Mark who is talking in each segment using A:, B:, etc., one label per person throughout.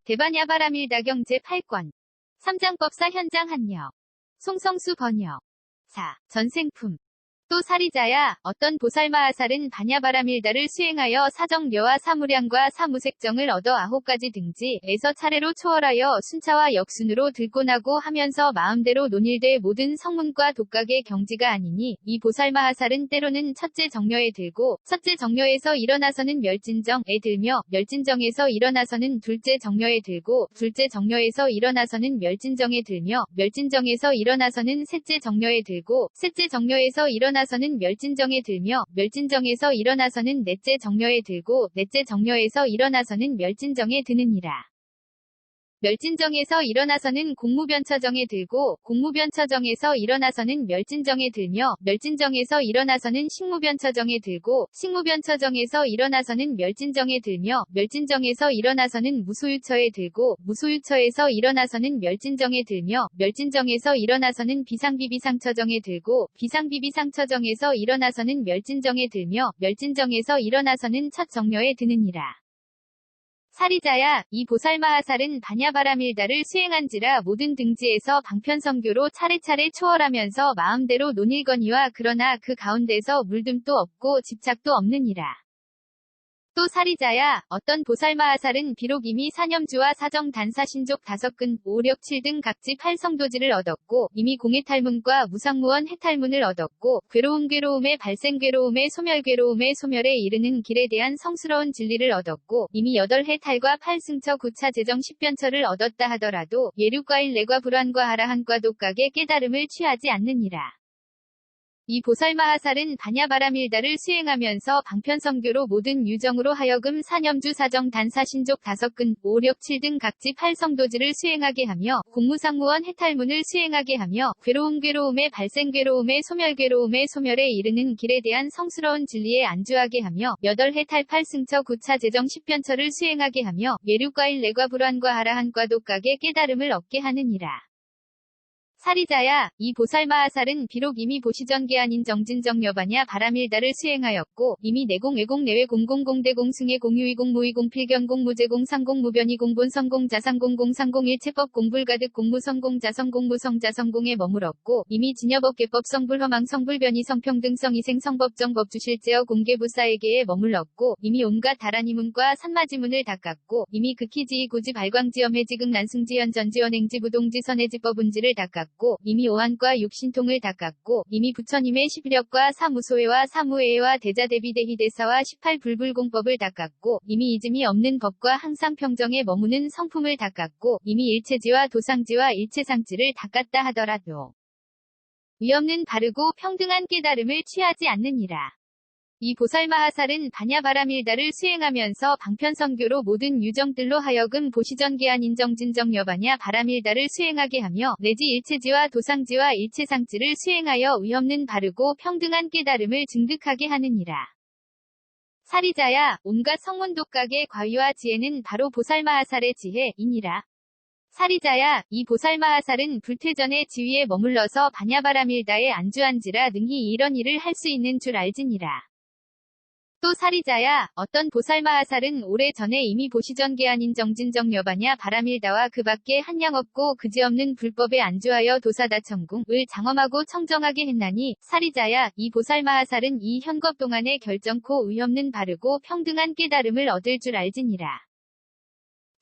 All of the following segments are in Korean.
A: 대반야바라밀다 제8권. 삼장법사 현장 한여. 송성수 번역. 4. 전생품. 또 사리자야, 어떤 보살마하살은 반야바라밀다를 수행하여 사정려와 사무량과 사무색정을 얻어 9가지 등지에서 차례로 초월하여 순차와 역순으로 들고나고 하면서 마음대로 논일되 모든 성문과 독각의 경지가 아니니, 이 보살마하살은 때로는 첫째 정려에 들고 첫째 정려에서 일어나서는 멸진정에 들며 멸진정에서 일어나서는 둘째 정려에 들고 둘째 정려에서 일어나서는 멸진정에 들며 멸진정에서 일어나서는 셋째 정려에 들고 셋째 정려에서 일어나서는 멸진정에 들며 멸진정에서 일어나서는 넷째 정려에 들고 넷째 정려에서 일어나서는 멸진정에 드느니라. 멸진정에서 일어나서는 공무변처정에 들고 공무변처정에서 일어나서는 멸진정에 들며 멸진정에서 일어나서는 식무변처정에 들고 식무변처정에서 일어나서는 멸진정에 들며 멸진정에서 일어나서는 무소유처에 들고 무소유처에서 일어나서는 멸진정에 들며 멸진정에서 일어나서는 비상비비상처정에 들고 비상비비상처정에서 일어나서는 멸진정에 들며 멸진정에서 일어나서는 첫 정려에 드느니라. 사리자야, 이 보살마하살은 반야바라밀다를 수행한지라 모든 등지에서 방편성교로 차례차례 초월하면서 마음대로 논일거니와 그러나 그 가운데서 물듦도 없고 집착도 없느니라. 또 사리자야, 어떤 보살마하살은 비록 이미 사념주와 사정 단사 신족 5근 5력 7등 각지 8성도지를 얻었고 이미 공해탈문과 무상무원 해탈문을 얻었고 괴로움의 발생 괴로움의 소멸에 이르는 길에 대한 성스러운 진리를 얻었고 이미 8해탈과 8승처 9차 재정 10변처를 얻었다 하더라도 예류과 일례과 불환과 하라한과 독각의 깨달음을 취하지 않느니라. 이 보살마하살은 반야바라밀다를 수행하면서 방편성교로 모든 유정으로 하여금 사념주 사정 단사 신족 5근 5력 7등 각지 8성도지를 수행하게 하며 공무상무원 해탈문을 수행하게 하며 괴로움의 발생 괴로움의 소멸에 이르는 길에 대한 성스러운 진리에 안주하게 하며 8해탈 8승처 9차 재정 10변처를 수행하게 하며 예류과 일례과 불환과 하라한과 독각의 깨달음을 얻게 하느니라. 사리자야, 이 보살마하살은 비록 이미 보시전계안인 정진정여반야 바라밀다를 수행하였고 이미 내공 내외 공공공대 공승의 공유이공 무이공 필견공 무제공 상공 무변이 공본성공 자상공 공상공 일체법 공불가득 공무성공 자성공 무성자성공에 머물었고 이미 진여법계법 성불허망 성불변이 성평등성 이생 성법정 법주실제어 공개부사에게에 머물렀고 이미 온갖 다라니문과 산마지문을 닦았고 이미 극희지이 구지 발광지엄 해지극 난승지연 전지원 행지부동지 선해지법운지를 닦았고 이미 오한과 육신통을 닦았고 이미 부처님의 11력과 사무소회와 사무회와 대자대비대희대사와 18불불공법을 닦았고 이미 이즘이 없는 법과 항상 평정에 머무는 성품을 닦았고 이미 일체지와 도상지와 일체상지를 닦았다 하더라도 위없는 바르고 평등한 깨달음을 취하지 않느니라. 이 보살마하살은 반야바라밀다를 수행하면서 방편성교로 모든 유정들로 하여금 보시전계안 인정진정여반야 바라밀다를 수행하게 하며 내지 일체지와 도상지와 일체상지를 수행하여 위없는 바르고 평등한 깨달음을 증득하게 하느니라. 사리자야, 온갖 성문독각의 과위와 지혜는 바로 보살마하살의 지혜이니라. 사리자야, 이 보살마하살은 불퇴전의 지위에 머물러서 반야바라밀다에 안주한지라 능히 이런 일을 할 수 있는 줄 알지니라. 또 사리자야, 어떤 보살마하살은 오래전에 이미 보시전계안인 정진정여반야 바라밀다와 그 밖에 한량 없고 그지없는 불법에 안주하여 도사다천궁을 장엄하고 청정하게 했나니 사리자야, 이 보살마하살은 이 현겁 동안에 결정코 위없는 바르고 평등한 깨달음을 얻을 줄 알지니라.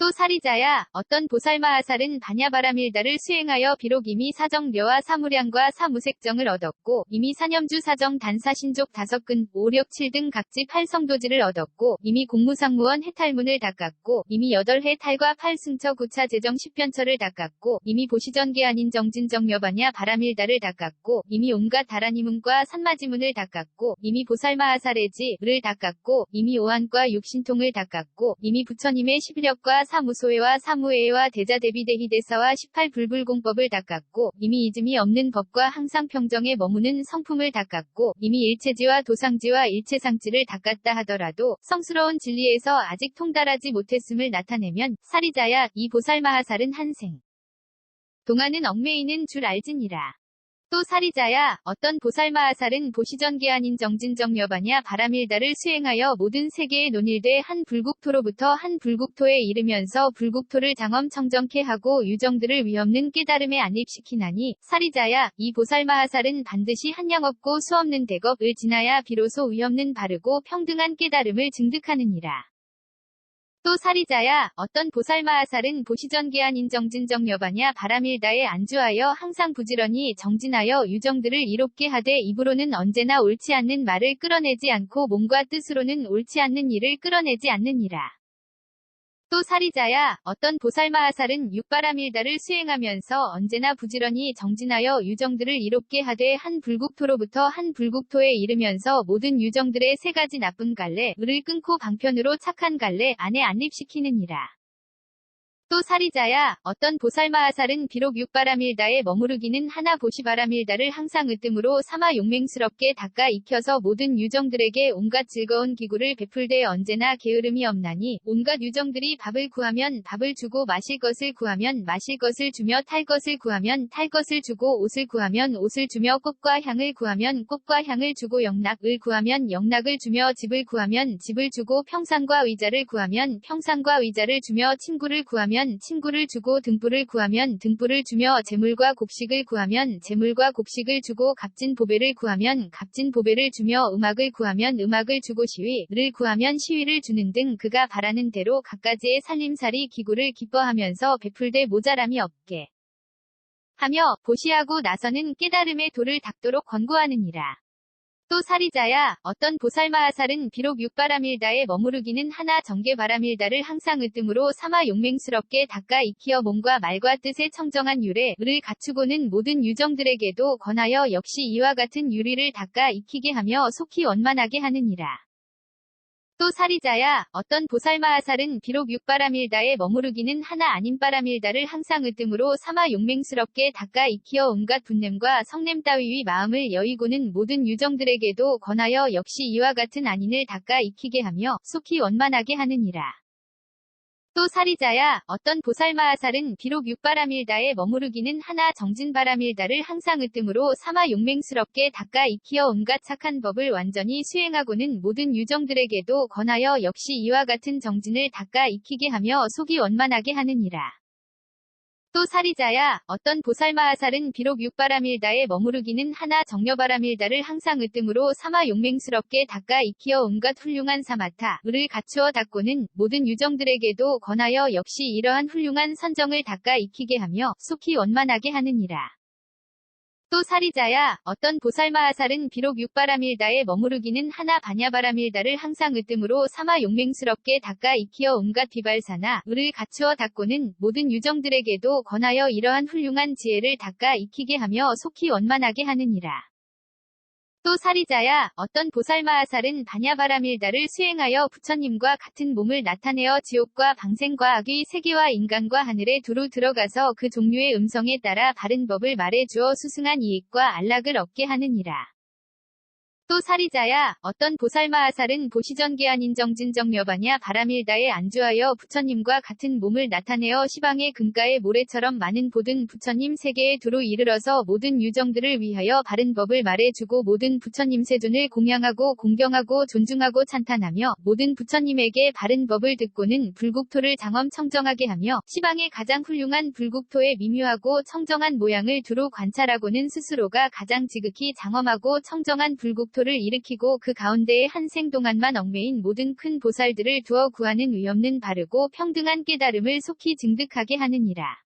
A: 또 사리자야, 어떤 보살마하살은 반야바라밀다를 수행하여 비록 이미 사정려와 사무량과 사무색정을 얻었고 이미 사념주 사정 단사 신족 5근 5력 7등 각지 8성도지를 얻었고 이미 공무상무원 해탈문을 닦았고 이미 8해탈과 8승처 9차 재정 10변처를 닦았고 이미 보시전계안인 정진정여반야 바라밀다를 닦았고 이미 온갖 다라니문과 산마지문을 닦았고 이미 보살마하살의 지를 닦았고 이미 오한과 육신통을 닦았고 이미 부처님의 11력과 사무소회와 사무회와 대자대비대희대사와 18불불공법을 닦았고 이미 이즘이 없는 법과 항상 평정에 머무는 성품을 닦았고 이미 일체지와 도상지와 일체상지를 닦았다 하더라도 성스러운 진리에서 아직 통달하지 못했음을 나타내면 사리자야, 이 보살마하살은 한생 동안은 얽매이는 줄 알지니라. 또 사리자야 어떤 보살마하살은 보시전계 아닌 정진정여바냐 바라밀다를 수행하여 모든 세계에 논일돼 한 불국토로부터 한 불국토에 이르면서 불국토를 장엄 청정케 하고 유정들을 위없는 깨달음에 안입시키나니 사리자야 이 보살마하살은 반드시 한량 없고 수없는 대겁을 지나야 비로소 위없는 바르고 평등한 깨달음을 증득하느니라. 또 사리자야 어떤 보살마하살은 보시전계 아닌 정진정여바냐 바라밀다에 안주하여 항상 부지런히 정진하여 유정들을 이롭게 하되 입으로는 언제나 옳지 않는 말을 끌어내지 않고 몸과 뜻으로는 옳지 않는 일을 끌어내지 않느니라. 또 사리자야 어떤 보살마하살은 육바라밀다를 수행하면서 언제나 부지런히 정진하여 유정들을 이롭게 하되 한 불국토로부터 한 불국토에 이르면서 모든 유정들의 세 가지 나쁜 갈래를 끊고 방편으로 착한 갈래 안에 안립시키느니라. 또 사리자야 어떤 보살마하살은 비록 육바라밀다에 머무르기는 하나 보시바라밀다를 항상 으뜸으로 삼아 용맹스럽게 닦아 익혀서 모든 유정들에게 온갖 즐거운 기구를 베풀되 언제나 게으름이 없나니 온갖 유정들이 밥을 구하면 밥을 주고 마실 것을 구하면 마실 것을 주며 탈 것을 구하면 탈 것을 주고 옷을 구하면 옷을 주며 꽃과 향을 구하면 꽃과 향을 주고 영락을 구하면 영락을 주며 집을 구하면 집을 주고 평상과 의자를 구하면 평상과 의자를 주며 친구를 구하면 친구를 주고 등불을 구하면 등불을 주며 재물과 곡식을 구하면 재물과 곡식을 주고 값진 보배를 구하면 값진 보배를 주며 음악을 구하면 음악을 주고 시위를 구하면 시위를 주는 등 그가 바라는 대로 갖가지의 살림살이 기구를 기뻐하면서 베풀되 모자람이 없게 하며 보시하고 나서는 깨달음의 도를 닦도록 권고하느니라. 또 사리자야 어떤 보살마하살은 비록 육바라밀다에 머무르기는 하나 정계바라밀다를 항상 으뜸으로 삼아 용맹스럽게 닦아 익히어 몸과 말과 뜻의 청정한 유래를 갖추고는 모든 유정들에게도 권하여 역시 이와 같은 유리를 닦아 익히게 하며 속히 원만하게 하느니라. 또 사리자야 어떤 보살마하살은 비록 육바라밀다에 머무르기는 하나 아닌 바라밀다를 항상 으뜸으로 삼아 용맹스럽게 닦아 익히어 온갖 분냄과 성냄 따위의 마음을 여의고는 모든 유정들에게도 권하여 역시 이와 같은 안인을 닦아 익히게 하며 속히 원만하게 하느니라. 또 사리자야 어떤 보살마하살은 비록 육바라밀다에 머무르기는 하나 정진바라밀다를 항상 으뜸으로 삼아 용맹스럽게 닦아 익히어 온갖 착한 법을 완전히 수행하고는 모든 유정들에게도 권하여 역시 이와 같은 정진을 닦아 익히게 하며 속이 원만하게 하느니라. 또 사리자야 어떤 보살마하살은 비록 육바라밀다에 머무르기는 하나 정려바라밀다를 항상 으뜸으로 삼아 용맹스럽게 닦아 익히어 온갖 훌륭한 사마타를 갖추어 닦고는 모든 유정들에게도 권하여 역시 이러한 훌륭한 선정을 닦아 익히게 하며 속히 원만하게 하느니라. 또 사리자야 어떤 보살마하살은 비록 육바라밀다에 머무르기는 하나 바냐바라밀다를 항상 으뜸으로 삼아 용맹스럽게 닦아 익히어 온갖 비발사나를 갖추어 닦고는 모든 유정들에게도 권하여 이러한 훌륭한 지혜를 닦아 익히게 하며 속히 원만하게 하느니라. 또 사리자야 어떤 보살마하살은 바냐바라밀다를 수행하여 부처님과 같은 몸을 나타내어 지옥과 방생과 악의 세계와 인간과 하늘에 두루 들어가서 그 종류의 음성에 따라 바른 법을 말해주어 수승한 이익과 안락을 얻게 하느니라. 또 사리자야 어떤 보살마하살은 보시전계 아닌 정진정여바냐 바라밀다에 안주하여 부처님과 같은 몸을 나타내어 시방의 금가의 모래처럼 많은 보든 부처님 세계에 두루 이르러서 모든 유정들을 위하여 바른 법을 말해주고 모든 부처님 세존을 공양하고 공경하고 존중하고 찬탄하며 모든 부처님에게 바른 법을 듣고는 불국토를 장엄 청정하게 하며 시방의 가장 훌륭한 불국토의 미묘하고 청정한 모양을 두루 관찰하고는 스스로가 가장 지극히 장엄하고 청정한 불국토 를 일으키고 그 가운데에 한 생 동안만 얽매인 모든 큰 보살들을 두어 구하는 위없는 바르고 평등한 깨달음을 속히 증득하게 하느니라.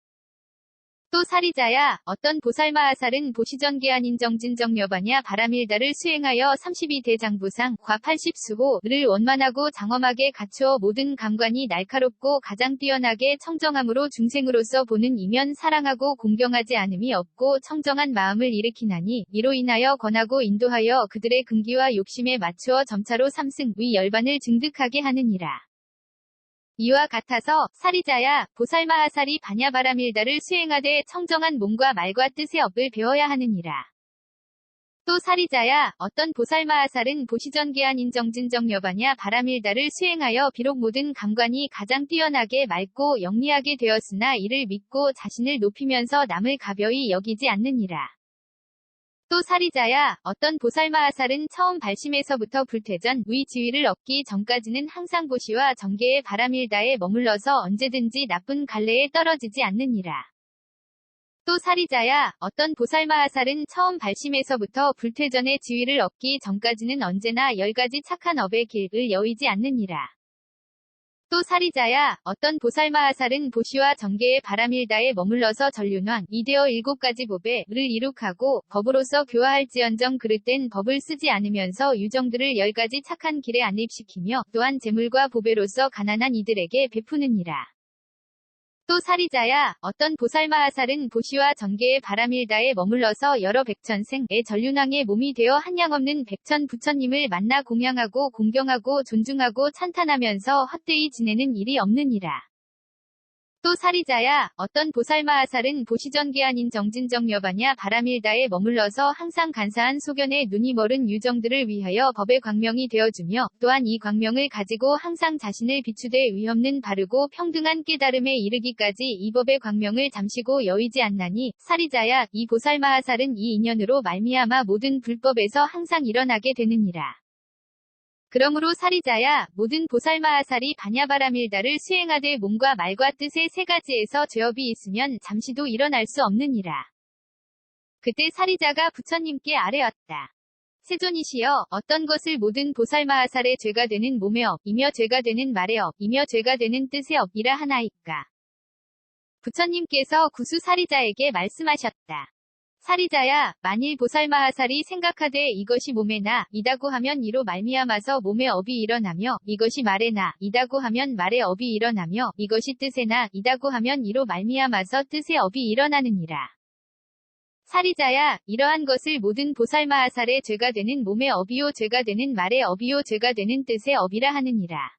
A: 또 사리자야 어떤 보살마하살은 보시전계 아닌 정진정여바냐 바라밀다를 수행하여 32대장부상 과 80수호를 원만하고 장엄하게 갖추어 모든 감관이 날카롭고 가장 뛰어나게 청정함으로 중생으로서 보는 이면 사랑하고 공경하지 않음이 없고 청정한 마음을 일으키나니 이로 인하여 권하고 인도하여 그들의 근기와 욕심에 맞추어 점차로 삼승의 열반을 증득하게 하느니라. 이와 같아서 사리자야 보살마하살이 바냐바라밀다를 수행하되 청정한 몸과 말과 뜻의 업을 배워야 하느니라. 또 사리자야 어떤 보살마하살은 보시전계 아닌 정진정여바냐 바라밀다를 수행하여 비록 모든 감관이 가장 뛰어나게 맑고 영리하게 되었으나 이를 믿고 자신을 높이면서 남을 가벼이 여기지 않느니라. 또 사리자야, 어떤 보살마하살은 처음 발심에서부터 불퇴전, 의 지위를 얻기 전까지는 항상 보시와 정계의 바람일다에 머물러서 언제든지 나쁜 갈래에 떨어지지 않느니라. 또 사리자야, 어떤 보살마하살은 처음 발심에서부터 불퇴전의 지위를 얻기 전까지는 언제나 10가지 착한 업의 길을 여의지 않느니라. 또 사리자야, 어떤 보살마하살은 보시와 정계의 바람일다에 머물러서 전륜왕, 이되어 7가지 법의 를 이룩하고 법으로서 교화할지언정 그릇된 법을 쓰지 않으면서 유정들을 10가지 착한 길에 안입시키며 또한 재물과 보배로서 가난한 이들에게 베푸느니라. 또 사리자야, 어떤 보살마하살은 보시와 정계의 바람일다에 머물러서 여러 백천생의 전륜왕의 몸이 되어 한량없는 백천 부처님을 만나 공양하고 공경하고 존중하고 찬탄하면서 헛되이 지내는 일이 없느니라. 또 사리자야, 어떤 보살마하살은 보시전계한인 정진정여바냐 바람일다에 머물러서 항상 간사한 소견에 눈이 멀은 유정들을 위하여 법의 광명이 되어주며 또한 이 광명을 가지고 항상 자신을 비추되 위없는 바르고 평등한 깨달음에 이르기까지 이 법의 광명을 잠시고 여의지 않나니 사리자야, 이 보살마하살은 이 인연으로 말미암아 모든 불법에서 항상 일어나게 되느니라. 그러므로 사리자야, 모든 보살마하살이 반야바라밀다를 수행하되 몸과 말과 뜻의 3가지에서 죄업이 있으면 잠시도 일어날 수 없느니라. 그때 사리자가 부처님께 아뢰었다. 세존이시여, 어떤 것을 모든 보살마하살의 죄가 되는 몸의 업이며 죄가 되는 말의 업이며 죄가 되는 뜻의 업이라 하나이까. 부처님께서 구수 사리자에게 말씀하셨다. 사리자야, 만일 보살마하살이 생각하되 이것이 몸의 나 이다고 하면 이로 말미암아서 몸의 업이 일어나며 이것이 말의 나 이다고 하면 말의 업이 일어나며 이것이 뜻의 나 이다고 하면 이로 말미암아서 뜻의 업이 일어나느니라. 사리자야, 이러한 것을 모든 보살마하살의 죄가 되는 몸의 업이요 죄가 되는 말의 업이요 죄가 되는 뜻의 업이라 하느니라.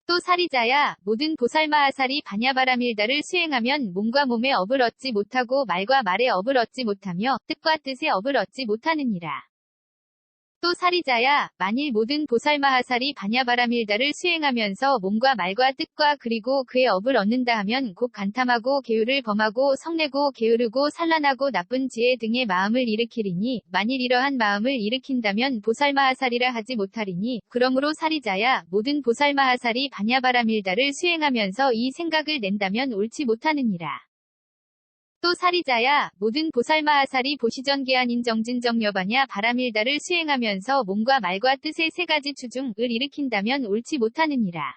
A: 또 사리자야, 모든 보살마하살이 반야바라밀다를 수행하면 몸과 몸의 업을 얻지 못하고 말과 말의 업을 얻지 못하며 뜻과 뜻의 업을 얻지 못하느니라. 또 사리자야, 만일 모든 보살마하살이 반야바라밀다를 수행하면서 몸과 말과 뜻과 그리고 그의 업을 얻는다 하면 곧 간탐하고 계율을 범하고 성내고 게으르고 산란하고 나쁜 지혜 등의 마음을 일으키리니 만일 이러한 마음을 일으킨다면 보살마하살이라 하지 못하리니 그러므로 사리자야, 모든 보살마하살이 반야바라밀다를 수행하면서 이 생각을 낸다면 옳지 못하느니라. 또 사리자야, 모든 보살마하살이 보시전계한인 정진정여바냐 바라밀다를 수행하면서 몸과 말과 뜻의 3가지 추중을 일으킨다면 옳지 못하느니라.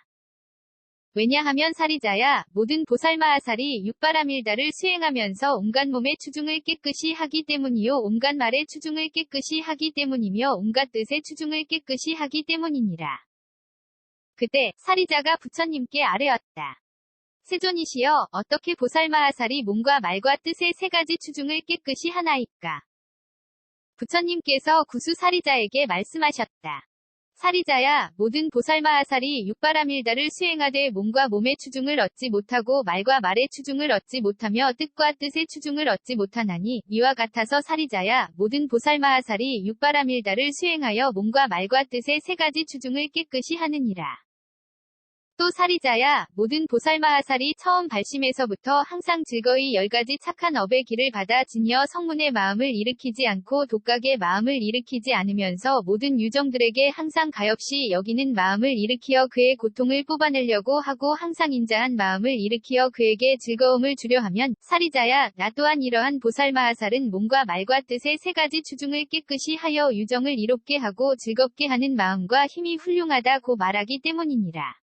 A: 왜냐하면 사리자야, 모든 보살마하살이 육바라밀다를 수행하면서 온갖 몸의 추중을 깨끗이 하기 때문이요 온갖 말의 추중을 깨끗이 하기 때문이며 온갖 뜻의 추중을 깨끗이 하기 때문이니라. 그때 사리자가 부처님께 아뢰었다. 세존이시여, 어떻게 보살마하살이 몸과 말과 뜻의 3가지 추중을 깨끗이 하나이까? 부처님께서 구수 사리자에게 말씀하셨다. 사리자야, 모든 보살마하살이 육바라밀다를 수행하되 몸과 몸의 추중을 얻지 못하고 말과 말의 추중을 얻지 못하며 뜻과 뜻의 추중을 얻지 못하나니 이와 같아서 사리자야, 모든 보살마하살이 육바라밀다를 수행하여 몸과 말과 뜻의 3가지 추중을 깨끗이 하느니라. 또 사리자야, 모든 보살마하살이 처음 발심에서부터 항상 즐거이 10가지 착한 업의 길을 받아 진여 성문의 마음을 일으키지 않고 독각의 마음을 일으키지 않으면서 모든 유정들에게 항상 가엾이 여기는 마음을 일으키어 그의 고통을 뽑아내려고 하고 항상 인자한 마음을 일으키어 그에게 즐거움을 주려 하면 사리자야, 나 또한 이러한 보살마하살은 몸과 말과 뜻의 3가지 추중을 깨끗이 하여 유정을 이롭게 하고 즐겁게 하는 마음과 힘이 훌륭하다고 말하기 때문이니라.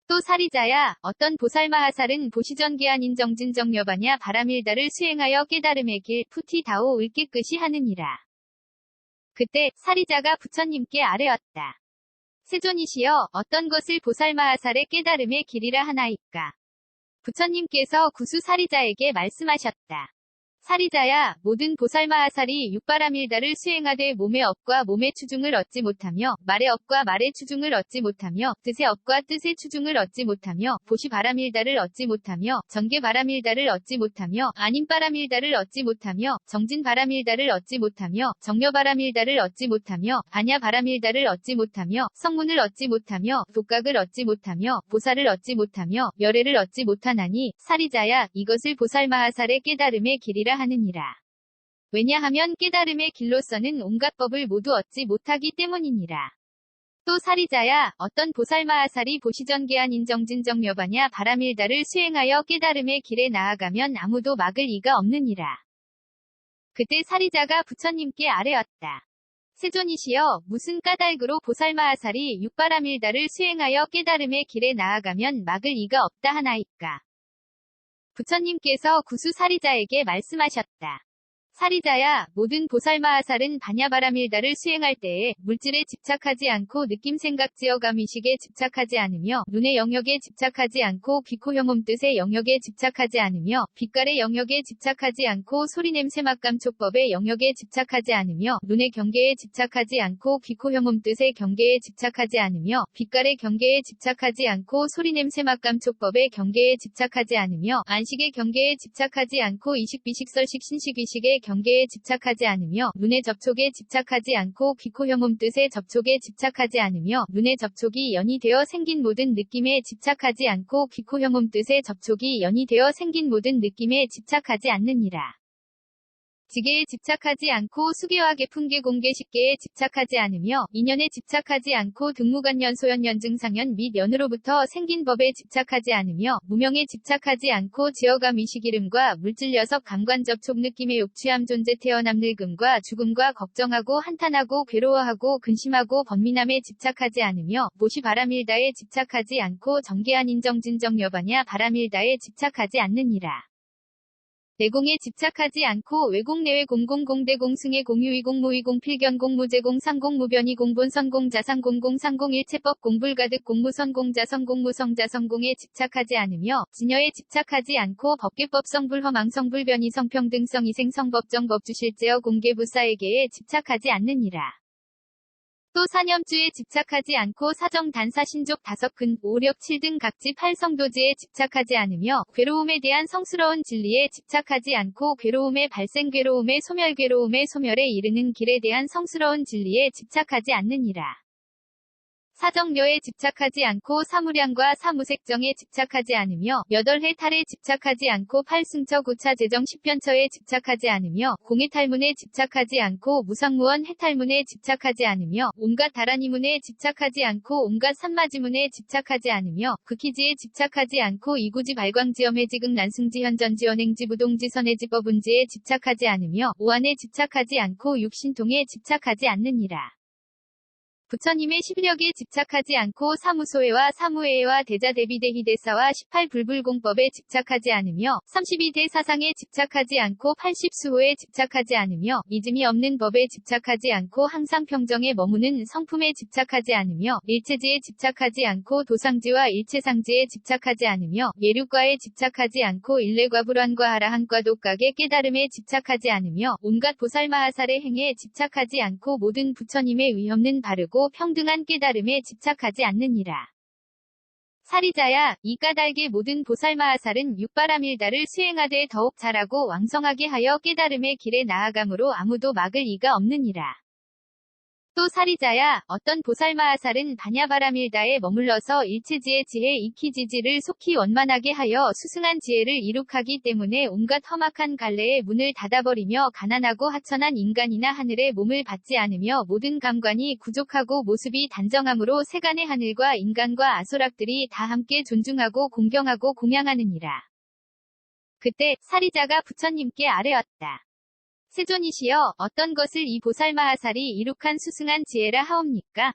A: 또 사리자야, 어떤 보살마하살은 보시전계한인 정진정여바냐 바라밀다를 수행하여 깨달음의 길 푸티다오을 깨끗이 하느니라. 그때 사리자가 부처님께 아뢰었다. 세존이시여, 어떤 것을 보살마하살의 깨달음의 길이라 하나이까? 부처님께서 구수 사리자에게 말씀하셨다. 사리자야, 모든 보살마하살이 육바라밀다를 수행하되 몸의 업과 몸의 추중을 얻지 못하며 말의 업과 말의 추중을 얻지 못하며 뜻의 업과 뜻의 추중을 얻지 못하며 보시바라밀다를 얻지 못하며 정계바라밀다를 얻지 못하며 안임바라밀다를 얻지 못하며 정진바라밀다를 얻지 못하며 정려바라밀다를 얻지 못하며 반야바라밀다를 얻지 못하며 성문을 얻지 못하며 독각을 얻지 못하며 보살을 얻지 못하며 열애를 얻지 못하나니 사리자야, 이것을 보살마하살의 깨달음의 길이라 하느니라. 왜냐하면 깨달음의 길로서는 온갖 법을 모두 얻지 못하기 때문이니라. 또 사리자야, 어떤 보살마하살이 보시전계한 인정진정여바냐 바라밀다를 수행하여 깨달음의 길에 나아가면 아무도 막을 이가 없느니라. 그때 사리자가 부처님께 아뢰었다. 세존이시여, 무슨 까닭으로 보살마하살이 육바라밀다를 수행하여 깨달음의 길에 나아가면 막을 이가 없다 하나이까. 부처님께서 구수 사리자에게 말씀하셨다. 사리자야, 모든 보살마하살은 바냐바라밀다를 수행할 때에 물질에 집착하지 않고 느낌 생각 지어감 의식에 집착하지 않으며 눈의 영역에 집착하지 않고 귀코 혐음 뜻의 영역에 집착하지 않으며 빛깔의 영역에 집착하지 않고 소리 냄새 맛감 촉법의 영역에 집착하지 않으며 눈의 경계에 집착하지 않고 귀코 혐음 뜻의 경계에 집착하지 않으며 빛깔의 경계에 집착하지 않고 소리 냄새 맛감 촉법의 경계에 집착하지 않으며 안식의 경계에 집착하지 않고 이식 비식 설식 신식 의식의 경계에 집착하지 않으며 눈의 접촉에 집착하지 않고 귀코 혐음 뜻의 접촉에 집착하지 않으며 눈의 접촉이 연이 되어 생긴 모든 느낌에 집착하지 않고 귀코 혐음 뜻의 접촉이 연이 되어 생긴 모든 느낌에 집착하지 않느니라. 지게에 집착하지 않고 수계와 계풍계 공계 식계에 집착하지 않으며 인연에 집착하지 않고 등무간연 소연연 증상연 및 연으로부터 생긴 법에 집착하지 않으며 무명에 집착하지 않고 지어감 의식 이름과 물질 녀석 감관 접촉 느낌의 욕취함 존재 태어남 늙음과 죽음과 걱정하고 한탄하고 괴로워하고 근심하고 번민함에 집착하지 않으며 모시 바라밀다에 집착하지 않고 정계한 인정진정 여바냐 바라밀다에 집착하지 않느니라. 내공에 집착하지 않고 외공 내외 공공공대 공승의 공유의 공무의 공필견 공무제 공상공 무변이 공본선 공자상 공공상공 일체법 공불가득 공무선 공자성 공무성자성 공에 집착하지 않으며 진여에 집착하지 않고 법계법성 불허망성 불변이 성평등성 이생성 법정 법주실제어 공계부사에게에 집착하지 않느니라. 또 사념주에 집착하지 않고 사정 단사 신족 다섯 근 오력 7등 각지 8성도지에 집착하지 않으며 괴로움에 대한 성스러운 진리에 집착하지 않고 괴로움의 발생 괴로움의 소멸 괴로움의 소멸에 이르는 길에 대한 성스러운 진리에 집착하지 않느니라. 사정려에 집착하지 않고 사무량과 사무색정에 집착하지 않으며 여덟해 탈에 집착하지 않고 팔승처 구차 재정 십변처에 집착하지 않으며 공해탈문에 집착하지 않고 무상무원 해탈문에 집착하지 않으며 온갖 다라니문에 집착하지 않고 온갖 산마지문에 집착하지 않으며 극희지에 집착하지 않고 이구지 발광지엄해지극 난승지 현전지 언행지 부동지 선해지 법운지에 집착하지 않으며 오한에 집착하지 않고 육신통에 집착하지 않느니라. 부처님의 십력에 집착하지 않고 사무소회와 사무회와 대자대비대희대사와 18불불공법에 집착하지 않으며 32대 사상에 집착하지 않고 80수호에 집착하지 않으며 잊음이 없는 법에 집착하지 않고 항상 평정에 머무는 성품에 집착하지 않으며 일체지에 집착하지 않고 도상지와 일체상지에 집착하지 않으며 예류과에 집착하지 않고 일례과불환과 아라한과 독각의 깨달음에 집착하지 않으며 온갖 보살마하살의 행에 집착하지 않고 모든 부처님의 위없는 바르고 평등한 깨달음에 집착하지 않느니라. 사리자야, 이 까닭의 모든 보살마하살은 육바라밀다를 수행하되 더욱 잘하고 왕성하게 하여 깨달음의 길에 나아감으로 아무도 막을 이가 없느니라. 또 사리자야, 어떤 보살마하살은 바냐바라밀다에 머물러서 일체지의 지혜 이키지지를 속히 원만하게 하여 수승한 지혜를 이룩하기 때문에 온갖 험악한 갈래의 문을 닫아버리며 가난하고 하천한 인간이나 하늘의 몸을 받지 않으며 모든 감관이 구족하고 모습이 단정함으로 세간의 하늘과 인간과 아소락들이 다 함께 존중하고 공경하고 공양하느니라. 그때 사리자가 부처님께 아뢰었다. 세존이시여, 어떤 것을 이 보살마하살이 이룩한 수승한 지혜라 하옵니까?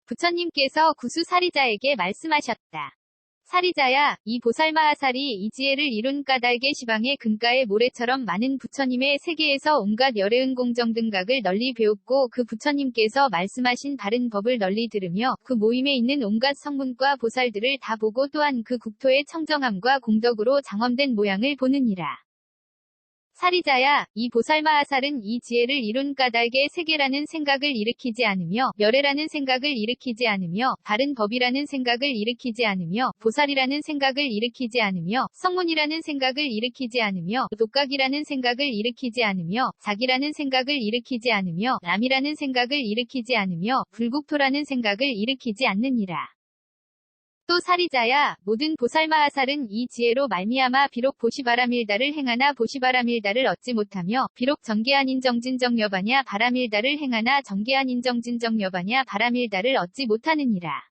A: 부처님께서 구수 사리자에게 말씀하셨다. 사리자야, 이 보살마하살이 이 지혜를 이룬 까닭의 시방의 금가의 모래처럼 많은 부처님의 세계에서 온갖 열애은 공정 등각을 널리 배웠고 그 부처님께서 말씀하신 바른 법을 널리 들으며 그 모임에 있는 온갖 성문과 보살들을 다 보고 또한 그 국토의 청정함과 공덕으로 장엄된 모양을 보느니라. 사리자야, 이 보살마하살은 이 지혜를 이룬 까닭의 세계라는 생각을 일으키지 않으며 열애라는 생각을 일으키지 않으며 바른 법이라는 생각을 일으키지 않으며 보살이라는 생각을 일으키지 않으며 성문이라는 생각을 일으키지 않으며 독각이라는 생각을 일으키지 않으며 자기라는 생각을 일으키지 않으며 남이라는 생각을 일으키지 않으며 불국토라는 생각을 일으키지 않느니라. 또 사리자야 모든 보살마하살은 이 지혜로 말미암아 비록 보시바라밀다를 행하나 보시바라밀다를 얻지 못하며 비록 정계한 인정진정 여바냐 바라밀다를 행하나 정계한 인정진정 여바냐 바라밀다를 얻지 못하느니라.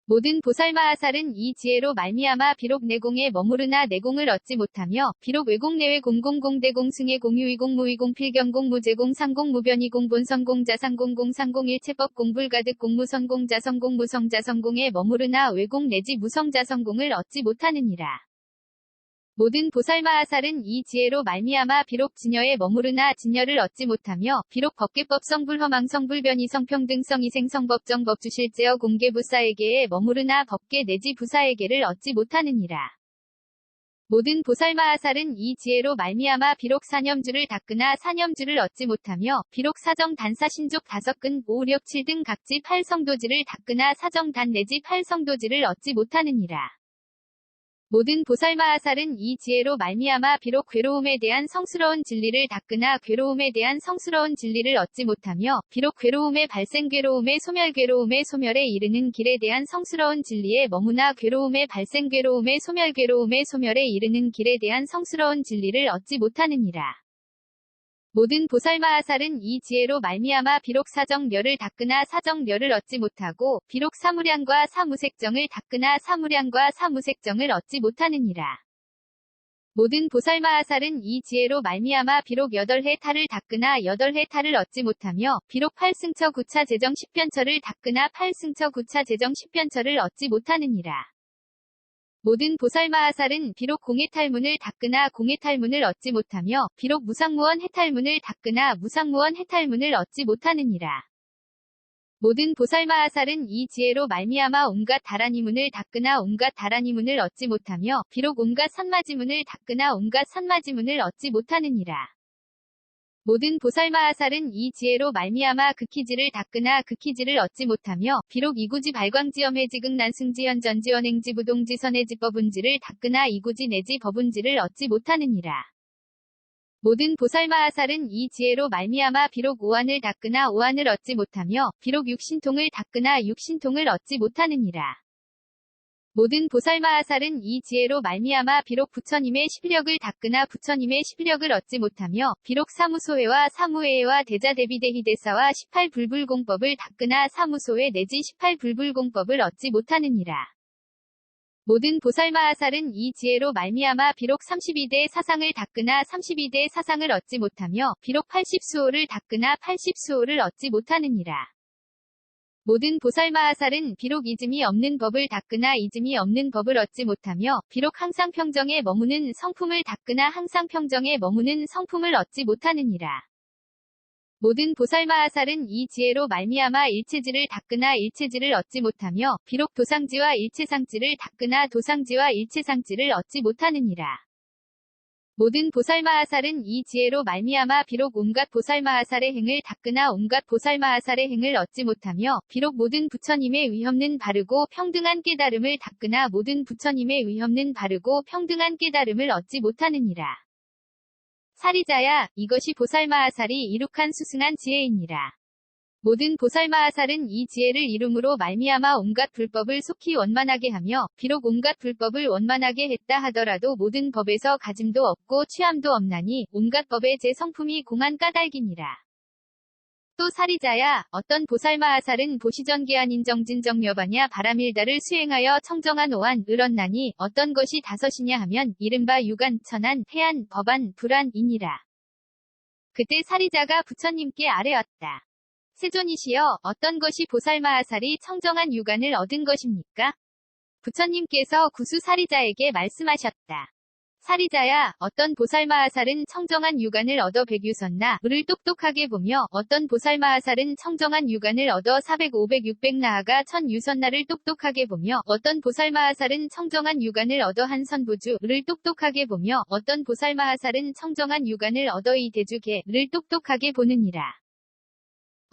A: 모든 보살마하살은 이 지혜로 말미암아 비록 내공에 머무르나 내공을 얻지 못하며 비록 외공 내외 공공공 대공 승의 공유이공 무이공 필경공 무제공 상공 무변이공 본성공 자상공 공상공 일체법 공불가득 공무선공 자성공 무성자성공에 머무르나 외공 내지 무성자성공을 얻지 못하느니라. 모든 보살마하살은 이 지혜로 말미암아 비록 진여에 머무르나 진여를 얻지 못하며 비록 법계법성 불허망성 불변이성 평등성 이생성 법정 법주실제어 공계부사에게에 머무르나 법계 내지 부사에게를 얻지 못하느니라. 모든 보살마하살은 이 지혜로 말미암아 비록 사념주를 닦으나 사념주를 얻지 못하며 비록 사정 단사신족 다섯근 오력 칠등 각지 팔성도지를 닦으나 사정 단 내지 팔성도지를 얻지 못하느니라. 모든 보살마하살은 이 지혜로 말미암아 비록 괴로움에 대한 성스러운 진리를 닦으나 괴로움에 대한 성스러운 진리를 얻지 못하며 비록 괴로움의 발생 괴로움의 소멸에 이르는 길에 대한 성스러운 진리에 머무나 괴로움의 발생 괴로움의 소멸에 이르는 길에 대한 성스러운 진리를 얻지 못하느니라. 모든 보살마하살은 이 지혜로 말미암아 비록 사정려를 닦으나 사정려를 얻지 못하고 비록 사무량과 사무색정을 닦으나 사무량과 사무색정을 얻지 못하느니라. 모든 보살마하살은 이 지혜로 말미암아 비록 8해 탈을 닦으나 8해 탈을 얻지 못하며 비록 8승처 9차 재정 10변처를 닦으나 8승처 9차 재정 10변처를 얻지 못하느니라. 모든 보살마하살은 비록 공해탈문을 닦으나 공해탈문을 얻지 못하며 비록 무상무원 해탈문을 닦으나 무상무원 해탈문을 얻지 못하느니라. 모든 보살마하살은 이 지혜로 말미암아 온갖 다라니문을 닦으나 온갖 다라니문을 얻지 못하며 비록 온갖 산마지문을 닦으나 온갖 산마지문을 얻지 못하느니라. 모든 보살마하살은 이 지혜로 말미암아 극희지를 닦으나 극희지를 얻지 못하며 비록 이구지 발광지엄해지극 난승지현 전지원행지 부동지 선해지법운지를 닦으나 이구지 내지 법운지를 얻지 못하느니라. 모든 보살마하살은 이 지혜로 말미암아 비록 오한을 닦으나 오한을 얻지 못하며 비록 육신통을 닦으나 육신통을 얻지 못하느니라. 모든 보살마하살은 이 지혜로 말미암아 비록 부처님의 십력을 닦으나 부처님의 십력을 얻지 못하며 비록 사무소회와 사무회와 대자대비대희대사와 18불불공법을 닦으나 사무소회 내지 18불불공법을 얻지 못하느니라. 모든 보살마하살은 이 지혜로 말미암아 비록 32대 사상을 닦으나 32대 사상을 얻지 못하며 비록 80수호를 닦으나 80수호를 얻지 못하느니라. 모든 보살마하살은 비록 이즘이 없는 법을 닦으나 이즘이 없는 법을 얻지 못하며 비록 항상 평정에 머무는 성품을 닦으나 항상 평정에 머무는 성품을 얻지 못하느니라. 모든 보살마하살은 이 지혜로 말미암아 일체지를 닦으나 일체지를 얻지 못하며 비록 도상지와 일체상지를 닦으나 도상지와 일체상지를 얻지 못하느니라. 모든 보살마하살은 이 지혜로 말미암아 비록 온갖 보살마하살의 행을 닦으나 온갖 보살마하살의 행을 얻지 못하며 비록 모든 부처님의 위없는 바르고 평등한 깨달음을 닦으나 모든 부처님의 위없는 바르고 평등한 깨달음을 얻지 못하느니라. 사리자야, 이것이 보살마하살이 이룩한 수승한 지혜이니라. 모든 보살마하살은 이 지혜를 이룸으로 말미암아 온갖 불법을 속히 원만하게 하며 비록 온갖 불법을 원만하게 했다 하더라도 모든 법에서 가짐도 없고 취함도 없나니 온갖 법의 제 성품이 공한 까닭이니라. 또 사리자야, 어떤 보살마하살은 보시전계한 인정진정여바냐 바라밀다를 수행하여 청정한 오한을 얻나니 어떤 것이 다섯이냐 하면 이른바 유간, 천안, 해안, 법안, 불안이니라. 그때 사리자가 부처님께 아뢰었다. 세존이시여, 어떤 것이 보살마하살이 청정한 유간을 얻은 것입니까? 부처님께서 구수 사리자에게 말씀하셨다. 사리자야, 어떤 보살마하살은 청정한 유간을 얻어 백유선나 물을 똑똑하게 보며 어떤 보살마하살은 청정한 유간을 얻어 400, 500, 600 나아가 천유선나를 똑똑하게 보며 어떤 보살마하살은 청정한 유간을 얻어 한선부주를 똑똑하게 보며 어떤 보살마하살은 청정한 유간을 얻어 이대주계를 똑똑하게 보느니라.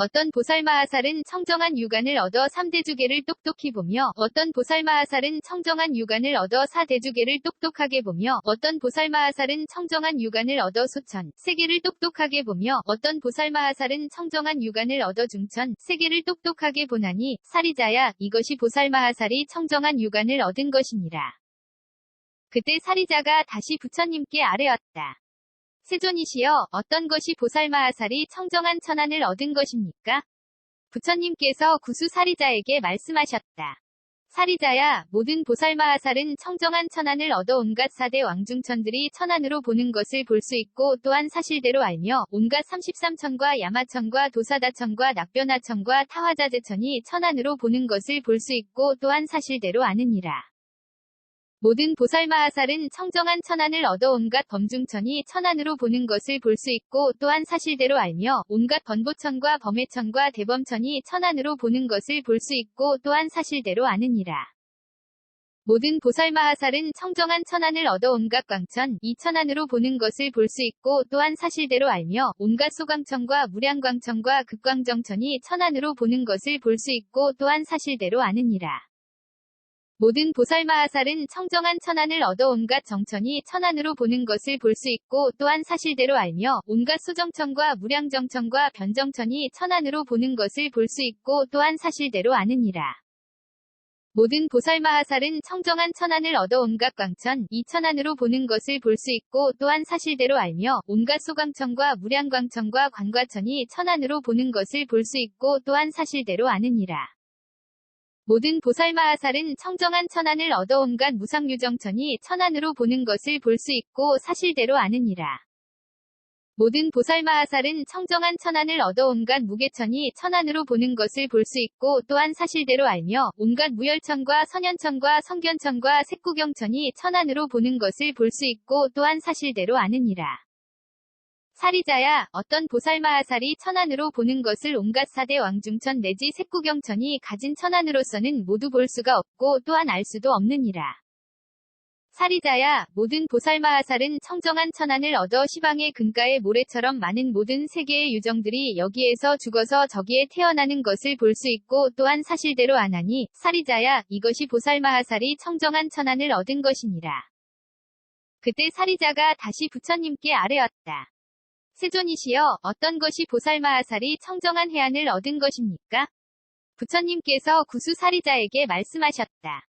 A: 어떤 보살마하살은 청정한 유관을 얻어 3대주계를 똑똑히 보며 어떤 보살마하살은 청정한 유관을 얻어 4대주계를 똑똑하게 보며 어떤 보살마하살은 청정한 유관을 얻어 소천, 세계를 똑똑하게 보며 어떤 보살마하살은 청정한 유관을 얻어 중천, 세계를 똑똑하게 보나니 사리자야 이것이 보살마하살이 청정한 유관을 얻은 것이니라. 그때 사리자가 다시 부처님께 아뢰었다. 세존이시여 어떤 것이 보살마하살이 청정한 천안을 얻은 것입니까? 부처님께서 구수 사리자에게 말씀하셨다. 사리자야 모든 보살마하살은 청정한 천안을 얻어 온갖 4대 왕중천들이 천안으로 보는 것을 볼 수 있고 또한 사실대로 알며 온갖 33천과 야마천과 도사다천과 낙변하천과 타화자재천이 천안으로 보는 것을 볼 수 있고 또한 사실대로 아느니라. 모든 보살마하살은 청정한 천안을 얻어 온갖 범중천이 천안으로 보는 것을 볼 수 있고 또한 사실대로 알며 온갖 번보천과 범해천과 대범천이 천안으로 보는 것을 볼 수 있고 또한 사실대로 아느니라. 모든 보살마하살은 청정한 천안을 얻어 온갖 광천, 이 천안으로 보는 것을 볼 수 있고 또한 사실대로 알며 온갖 소광천과 무량광천과 극광정천이 천안으로 보는 것을 볼 수 있고 또한 사실대로 아느니라. 모든 보살마하살은 청정한 천안을 얻어 온갖 정천이 천안으로 보는 것을 볼 수 있고 또한 사실대로 알며 온갖 소정천과 무량정천과 변정천이 천안으로 보는 것을 볼 수 있고 또한 사실대로 아느니라. 모든 보살마하살은 청정한 천안을 얻어 온갖 광천, 이 천안으로 보는 것을 볼 수 있고 또한 사실대로 알며 온갖 소광천과 무량광천과 관과천이 천안으로 보는 것을 볼 수 있고 또한 사실대로 아느니라. 모든 보살마하살은 청정한 천안을 얻어 온갖 무상유정천이 천안으로 보는 것을 볼 수 있고 사실대로 아느니라. 모든 보살마하살은 청정한 천안을 얻어 온갖 무계천이 천안으로 보는 것을 볼 수 있고 또한 사실대로 알며 온갖 무열천과 선현천과 성견천과 색구경천이 천안으로 보는 것을 볼 수 있고 또한 사실대로 아느니라. 사리자야 어떤 보살마하살이 천안으로 보는 것을 온갖 4대 왕중천 내지 색구경천이 가진 천안으로서는 모두 볼 수가 없고 또한 알 수도 없느니라. 사리자야 모든 보살마하살은 청정한 천안을 얻어 시방의 근가의 모래처럼 많은 모든 세계의 유정들이 여기에서 죽어서 저기에 태어나는 것을 볼 수 있고 또한 사실대로 아나니 사리자야 이것이 보살마하살이 청정한 천안을 얻은 것이니라. 그때 사리자가 다시 부처님께 아뢰었다. 세존이시여 어떤 것이 보살마하살이 청정한 해안을 얻은 것입니까? 부처님께서 구수 사리자에게 말씀하셨다.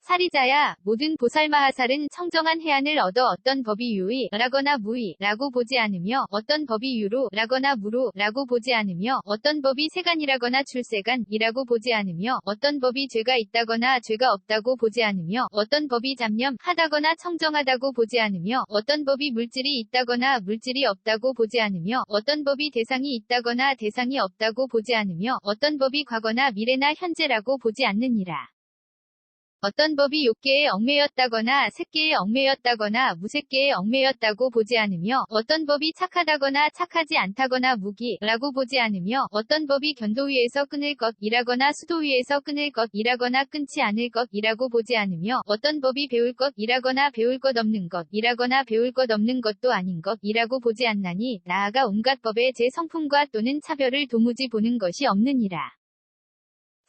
A: 사리자야 모든 보살마하살은 청정한 해안을 얻어 어떤 법이 유의라거나 무의라고 보지 않으며 어떤 법이 유로라거나 무로라고 보지 않으며 어떤 법이 세간이라거나 출세간이라고 보지 않으며 어떤 법이 죄가 있다거나 죄가 없다고 보지 않으며 어떤 법이 잡념하다거나 청정하다고 보지 않으며 어떤 법이 물질이 있다거나 물질이 없다고 보지 않으며 어떤 법이 대상이 있다거나 대상이 없다고 보지 않으며 어떤 법이 과거나 미래나 현재라고 보지 않느니라. 어떤 법이 욕계에 얽매였다거나 색계에 얽매였다거나 무색계에 얽매였다고 보지 않으며 어떤 법이 착하다거나 착하지 않다거나 무기라고 보지 않으며 어떤 법이 견도 위에서 끊을 것이라거나 수도 위에서 끊을 것이라거나 끊지 않을 것이라고 보지 않으며 어떤 법이 배울 것이라거나 배울 것 없는 것이라거나 배울 것 없는 것도 아닌 것이라고 보지 않나니 나아가 온갖 법의 제 성품과 또는 차별을 도무지 보는 것이 없느니라.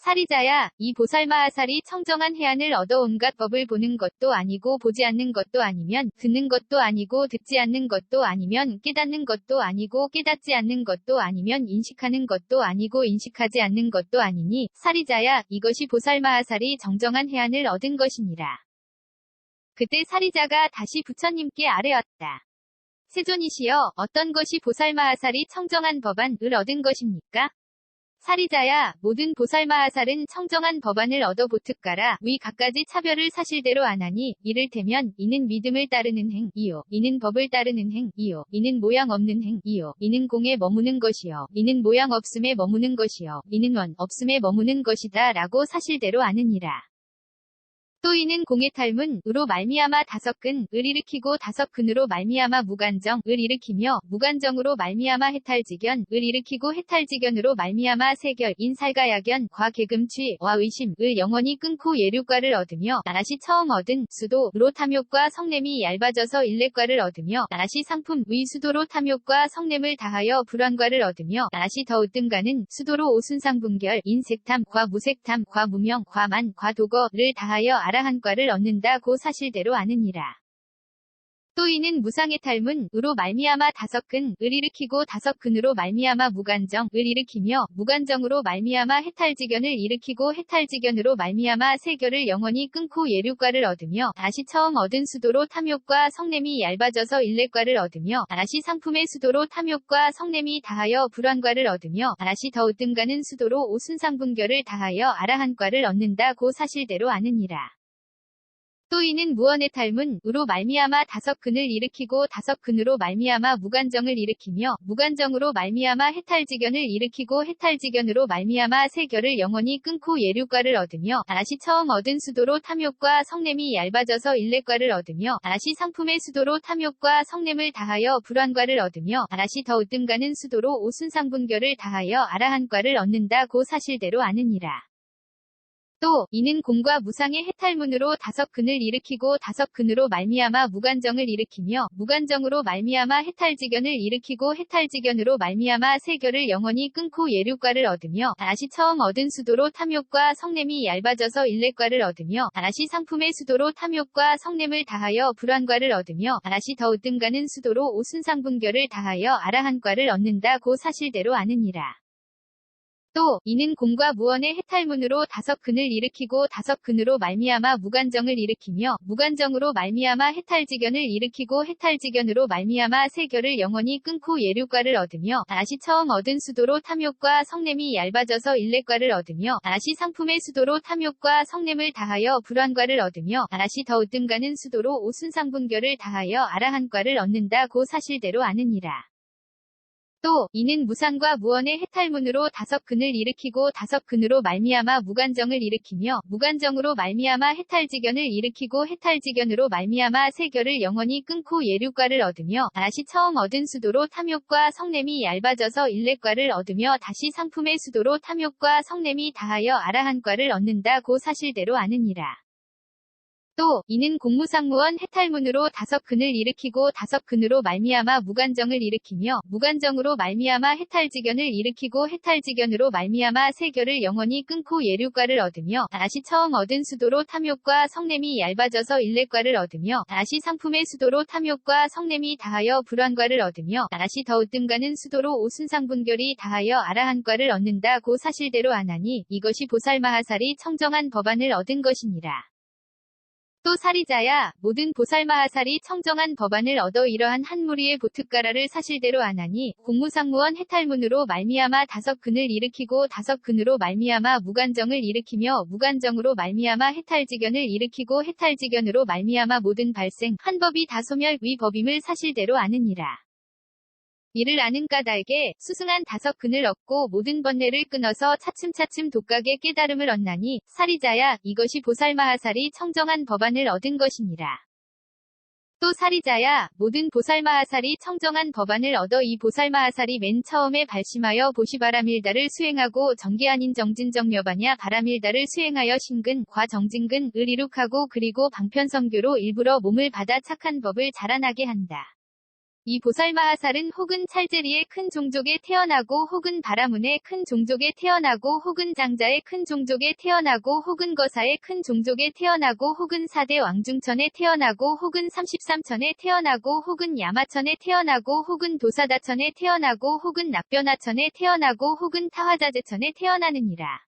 A: 사리자야, 이 보살마하살이 청정한 해안을 얻어 온갖 법을 보는 것도 아니고 보지 않는 것도 아니면 듣는 것도 아니고 듣지 않는 것도 아니면 깨닫는 것도 아니고 깨닫지 않는 것도 아니면 인식하는 것도 아니고 인식하지 않는 것도 아니니 사리자야, 이것이 보살마하살이 정정한 해안을 얻은 것이니라. 그때 사리자가 다시 부처님께 아뢰었다. 세존이시여, 어떤 것이 보살마하살이 청정한 법안을 얻은 것입니까? 사리자야, 모든 보살마하살은 청정한 법안을 얻어 보특가라 위 갖가지 차별을 사실대로 안하니 이를테면 이는 믿음을 따르는 행이요 이는 법을 따르는 행이요 이는 모양 없는 행이요 이는 공에 머무는 것이요 이는 모양 없음에 머무는 것이요 이는 원 없음에 머무는 것이다 라고 사실대로 아느니라. 또 이는 공의 탈문으로 말미암아 다섯근을 일으키고 다섯근으로 말미암아 무간정을 일으키며 무간정으로 말미암아 해탈지견을 일으키고 해탈지견으로 말미암아 세결인 살가야견과 계금취와 의심을 영원히 끊고 예류과를 얻으며 나시 처음 얻은 수도로 탐욕과 성냄이 얇아져서 일례과를 얻으며 나시 상품 의 수도로 탐욕과 성냄을 다하여 불안과를 얻으며 나시 더 으뜸가는 수도로 오순상분결 인색탐과 무색탐과 무명과 만과 도거를 다하여 아라한과를 얻는다고 사실대로 아느니라. 또 이는 무상의 탈문으로 말미암아 다섯근을 일으키고 다섯근으로 말미암아 무간정을 일으키며 무간정으로 말미암아 해탈지견을 일으키고 해탈지견으로 말미암아 세결을 영원히 끊고 예류과를 얻으며 다시 처음 얻은 수도로 탐욕과 성냄이 얇아져서 일례과를 얻으며 다시 상품의 수도로 탐욕과 성냄이 다하여 불안과를 얻으며 다시 더 으뜸가는 수도로 오순상분결을 다하여 아라한과를 얻는다고 사실대로 아느니라. 또 이는 무언의 탈문으로 말미암아 다섯근을 일으키고 다섯근으로 말미암아 무간정을 일으키며 무간정으로 말미암아 해탈지견을 일으키고 해탈지견으로 말미암아 세결을 영원히 끊고 예류과를 얻으며 다시 처음 얻은 수도로 탐욕과 성냄이 얇아져서 일례과를 얻으며 다시 상품의 수도로 탐욕과 성냄을 다하여 불안과를 얻으며 다시 더 으뜸가는 수도로 오순상분결을 다하여 아라한과를 얻는다고 사실대로 아느니라. 또 이는 공과 무상의 해탈문으로 다섯근을 일으키고 다섯근으로 말미암아 무간정을 일으키며 무간정으로 말미암아 해탈지견을 일으키고 해탈지견으로 말미암아 세결을 영원히 끊고 예류과를 얻으며 다시 처음 얻은 수도로 탐욕과 성냄이 얇아져서 일례과를 얻으며 다시 상품의 수도로 탐욕과 성냄을 다하여 불안과를 얻으며 다시 더 으뜸가는 수도로 오순상분결을 다하여 아라한과를 얻는다고 사실대로 아느니라. 또 이는 공과 무언의 해탈문으로 다섯근을 일으키고 다섯근으로 말미암아 무간정을 일으키며 무간정으로 말미암아 해탈지견을 일으키고 해탈지견으로 말미암아 세결을 영원히 끊고 예류과를 얻으며 다시 처음 얻은 수도로 탐욕과 성냄이 얇아져서 일례과를 얻으며 다시 상품의 수도로 탐욕과 성냄을 다하여 불안과를 얻으며 다시 더 으뜸가는 수도로 오순상분결을 다하여 아라한과를 얻는다고 사실대로 아느니라. 또 이는 무상과 무언의 해탈문으로 다섯근을 일으키고 다섯근으로 말미암아 무간정을 일으키며 무간정으로 말미암아 해탈지견을 일으키고 해탈지견으로 말미암아 세결을 영원히 끊고 예류과를 얻으며 다시 처음 얻은 수도로 탐욕과 성냄이 얇아져서 일례과를 얻으며 다시 상품의 수도로 탐욕과 성냄이 다하여 아라한과를 얻는다고 사실대로 아느니라. 또 이는 공무상무원 해탈문으로 다섯근을 일으키고 다섯근으로 말미암아 무간정을 일으키며 무간정으로 말미암아 해탈지견을 일으키고 해탈지견으로 말미암아 세결을 영원히 끊고 예류과를 얻으며 다시 처음 얻은 수도로 탐욕과 성냄이 얇아져서 일례과를 얻으며 다시 상품의 수도로 탐욕과 성냄이 다하여 불안과를 얻으며 다시 더 으뜸가는 수도로 오순상분결이 다하여 아라한과를 얻는다고 사실대로 아나니 이것이 보살마하살이 청정한 법안을 얻은 것이니라. 또 사리자야 모든 보살마하살이 청정한 법안을 얻어 이러한 한 무리의 보특가라를 사실대로 아나니 공무상무원 해탈문으로 말미암아 다섯근을 일으키고 다섯근으로 말미암아 무간정을 일으키며 무간정으로 말미암아 해탈지견을 일으키고 해탈지견으로 말미암아 모든 발생 한 법이 다 소멸의 법임을 사실대로 아느니라. 이를 아는 까닭에 수승한 다섯근을 얻고 모든 번뇌를 끊어서 차츰차츰 독각의 깨달음을 얻나니 사리자야 이것이 보살마하살이 청정한 법안을 얻은 것이니라. 또 사리자야 모든 보살마하살이 청정한 법안을 얻어 이 보살마하살이 맨 처음에 발심하여 보시바라밀다를 수행하고 정기 아닌 정진정여바냐 바라밀다를 수행하여 신근과 정진근을 이룩하고 그리고 방편성교로 일부러 몸을 받아 착한 법을 자라나게 한다. 이 보살마하살은 혹은 찰제리의 큰 종족에 태어나고 혹은 바라문의 큰 종족에 태어나고 혹은 장자의 큰 종족에 태어나고 혹은 거사의 큰 종족에 태어나고 혹은 4대 왕중천에 태어나고 혹은 33천에 태어나고 혹은 야마천에 태어나고 혹은 도사다천에 태어나고 혹은 낙변하천에 태어나고 혹은 타화자재천에 태어나느니라.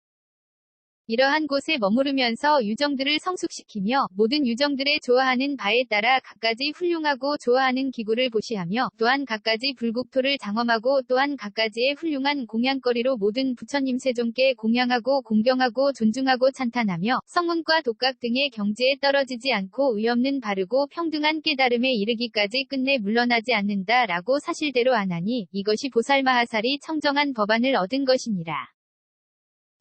A: 이러한 곳에 머무르면서 유정들을 성숙시키며 모든 유정들의 좋아하는 바에 따라 갖가지 훌륭하고 좋아하는 기구를 보시하며 또한 갖가지 불국토를 장엄하고 또한 갖가지의 훌륭한 공양거리로 모든 부처님 세존께 공양하고 공경하고 존중하고 찬탄하며 성문과 독각 등의 경지에 떨어지지 않고 의없는 바르고 평등한 깨달음에 이르기까지 끝내 물러나지 않는다라고 사실대로 아나니 이것이 보살마하살이 청정한 법안을 얻은 것이니라.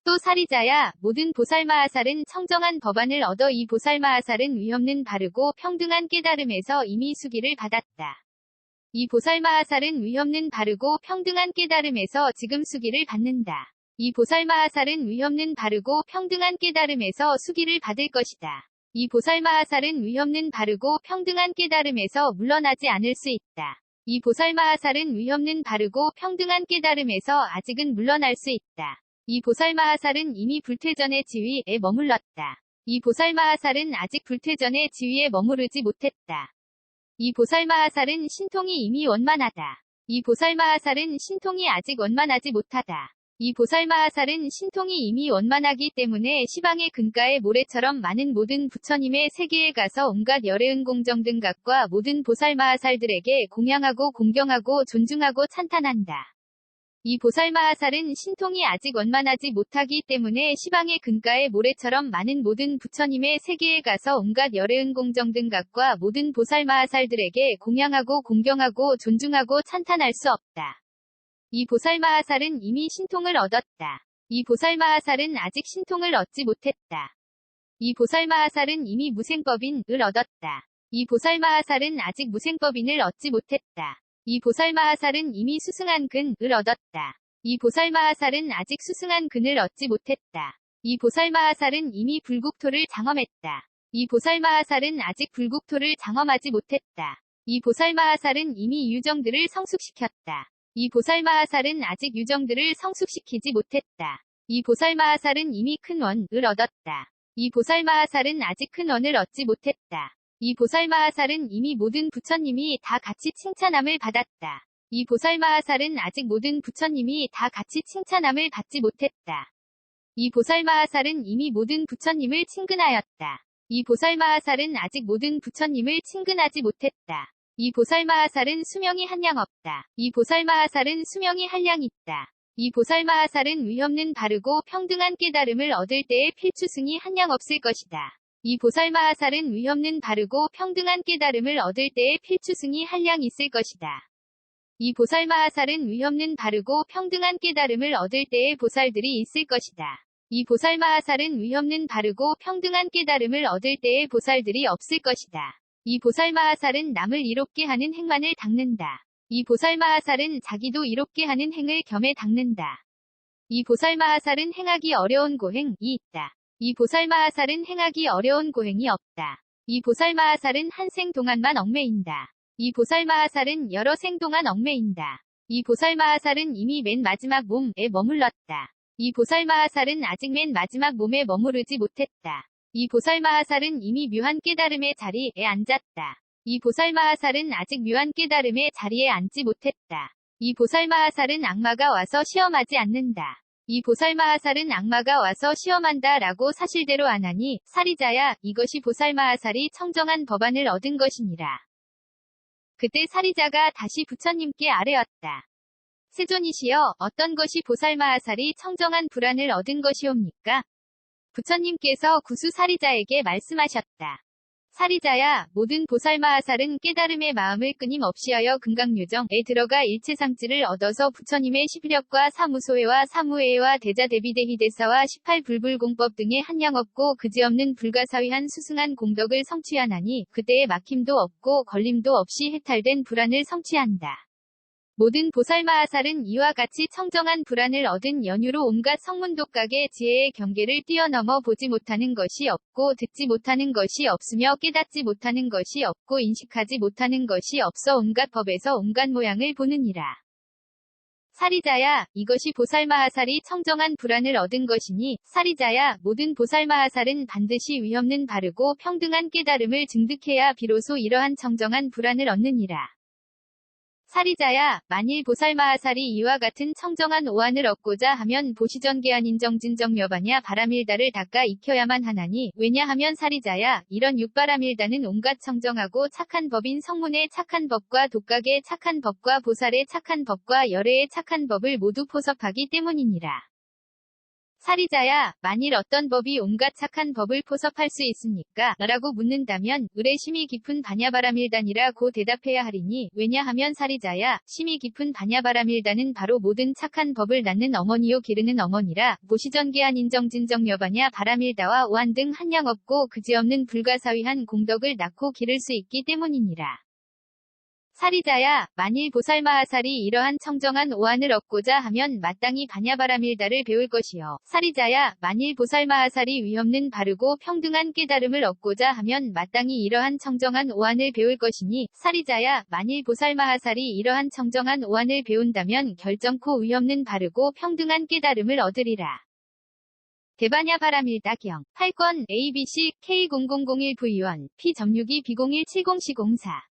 A: 또 사리자야, 모든 보살마하살은 청정한 법안을 얻어 이 보살마하살은 위없는 바르고 평등한 깨달음에서 이미 수기를 받았다. 이 보살마하살은 위없는 바르고 평등한 깨달음에서 지금 수기를 받는다. 이 보살마하살은 위없는 바르고 평등한 깨달음에서 수기를 받을 것이다. 이 보살마하살은 위없는 바르고 평등한 깨달음에서 물러나지 않을 수 있다. 이 보살마하살은 위없는 바르고 평등한 깨달음에서 아직은 물러날 수 있다. 이 보살마하살은 이미 불퇴전의 지위에 머물렀다. 이 보살마하살은 아직 불퇴전의 지위에 머무르지 못했다. 이 보살마하살은 신통이 이미 원만하다. 이 보살마하살은 신통이 아직 원만하지 못하다. 이 보살마하살은 신통이 이미 원만하기 때문에 시방의 근가의 모래처럼 많은 모든 부처님의 세계에 가서 온갖 열애은 공정등각과 모든 보살마하살들에게 공양하고 공경하고 존중하고 찬탄한다. 이 보살마하살은 신통이 아직 원만하지 못하기 때문에 시방의 근가의 모래처럼 많은 모든 부처님의 세계에 가서 온갖 열애은 공정등각과 모든 보살마하살들에게 공양하고 공경하고 존중하고 찬탄할 수 없다. 이 보살마하살은 이미 신통을 얻었다. 이 보살마하살은 아직 신통을 얻지 못했다. 이 보살마하살은 이미 무생법인을 얻었다. 이 보살마하살은 아직 무생법인을 얻지 못했다. 이 보살마하살은 이미 수승한 근을 얻었다. 이 보살마하살은 아직 수승한 근을 얻지 못했다. 이 보살마하살은 이미 불국토를 장엄했다. 이 보살마하살은 아직 불국토를 장엄하지 못했다. 이 보살마하살은 이미 유정들을 성숙시켰다. 이 보살마하살은 아직 유정들을 성숙시키지 못했다. 이 보살마하살은 이미 큰 원을 얻었다. 이 보살마하살은 아직 큰 원을 얻지 못했다. 이 보살마하살은 이미 모든 부처님이 다 같이 칭찬함을 받았다. 이 보살마하살은 아직 모든 부처님이 다 같이 칭찬함을 받지 못했다. 이 보살마하살은 이미 모든 부처님을 친근하였다. 이 보살마하살은 아직 모든 부처님을 친근하지 못했다. 이 보살마하살은 수명이 한량 없다. 이 보살마하살은 수명이 한량 있다. 이 보살마하살은 위없는 바르고 평등한 깨달음을 얻을 때의 필추승이 한량 없을 것이다. 이 보살마하살은 위없는 바르고 평등한 깨달음을 얻을 때의 필추승이 한량 있을 것이다. 이 보살마하살은 위없는 바르고 평등한 깨달음을 얻을 때의 보살들이 있을 것이다. 이 보살마하살은 위없는 바르고 평등한 깨달음을 얻을 때의 보살들이 없을 것이다. 이 보살마하살은 남을 이롭게 하는 행만을 닦는다. 이 보살마하살은 자기도 이롭게 하는 행을 겸해 닦는다. 이 보살마하살은 행하기 어려운 고행이 있다. 이 보살마하살은 행하기 어려운 고행이 없다. 이 보살마하살은 한 생 동안만 얽매인다. 이 보살마하살은 여러 생 동안 얽매인다. 이 보살마하살은 이미 맨 마지막 몸에 머물렀다. 이 보살마하살은 아직 맨 마지막 몸에 머무르지 못했다. 이 보살마하살은 이미 묘한 깨달음의 자리에 앉았다. 이 보살마하살은 아직 묘한 깨달음의 자리에 앉지 못했다. 이 보살마하살은 악마가 와서 시험하지 않는다. 이 보살마하살은 악마가 와서 시험한다 라고 사실대로 안 하니, 사리자야, 이것이 보살마하살이 청정한 법안을 얻은 것이니라. 그때 사리자가 다시 부처님께 아뢰었다. 세존이시여, 어떤 것이 보살마하살이 청정한 불안을 얻은 것이옵니까? 부처님께서 구수 사리자에게 말씀하셨다. 사리자야, 모든 보살마하살은 깨달음의 마음을 끊임없이 하여 금강유정에 들어가 일체상지를 얻어서 부처님의 11력과 사무소회와 사무회와 대자대비대희대사와 18불불공법 등의 한량 없고 그지없는 불가사위한 수승한 공덕을 성취하나니 그때의 막힘도 없고 걸림도 없이 해탈된 불안을 성취한다. 모든 보살마하살은 이와 같이 청정한 불안을 얻은 연유로 온갖 성문독각의 지혜의 경계를 뛰어넘어 보지 못하는 것이 없고 듣지 못하는 것이 없으며 깨닫지 못하는 것이 없고 인식하지 못하는 것이 없어 온갖 법에서 온갖 모양을 보느니라. 사리자야, 이것이 보살마하살이 청정한 불안을 얻은 것이니, 사리자야, 모든 보살마하살은 반드시 위없는 바르고 평등한 깨달음을 증득해야 비로소 이러한 청정한 불안을 얻느니라. 사리자야, 만일 보살마하살이 이와 같은 청정한 오안을 얻고자 하면 보시전계한 인정진정여바냐 바라밀다를 닦아 익혀야만 하나니, 왜냐하면 사리자야, 이런 육바라밀다는 온갖 청정하고 착한 법인 성문의 착한 법과 독각의 착한 법과 보살의 착한 법과 열애의 착한 법을 모두 포섭하기 때문이니라. 사리자야, 만일 어떤 법이 온갖 착한 법을 포섭할 수 있습니까? 라고 묻는다면 을의 심이 깊은 반야바라밀단이라 고 대답해야 하리니, 왜냐하면 사리자야, 심이 깊은 반야바라밀단은 바로 모든 착한 법을 낳는 어머니요 기르는 어머니라. 모시전개한 인정진정 여바냐 바라밀다와 오한 등 한량 없고 그지없는 불가사위한 공덕을 낳고 기를 수 있기 때문이니라. 사리자야, 만일 보살마하살이 이러한 청정한 오한을 얻고자 하면 마땅히 반야바라밀다를 배울 것이요. 사리자야, 만일 보살마하살이 위없는 바르고 평등한 깨달음을 얻고자 하면 마땅히 이러한 청정한 오한을 배울 것이니, 사리자야, 만일 보살마하살이 이러한 청정한 오한을 배운다면 결정코 위없는 바르고 평등한 깨달음을 얻으리라. 대반야바라밀다경 8권 ABC K0001V1 P.62B0170C04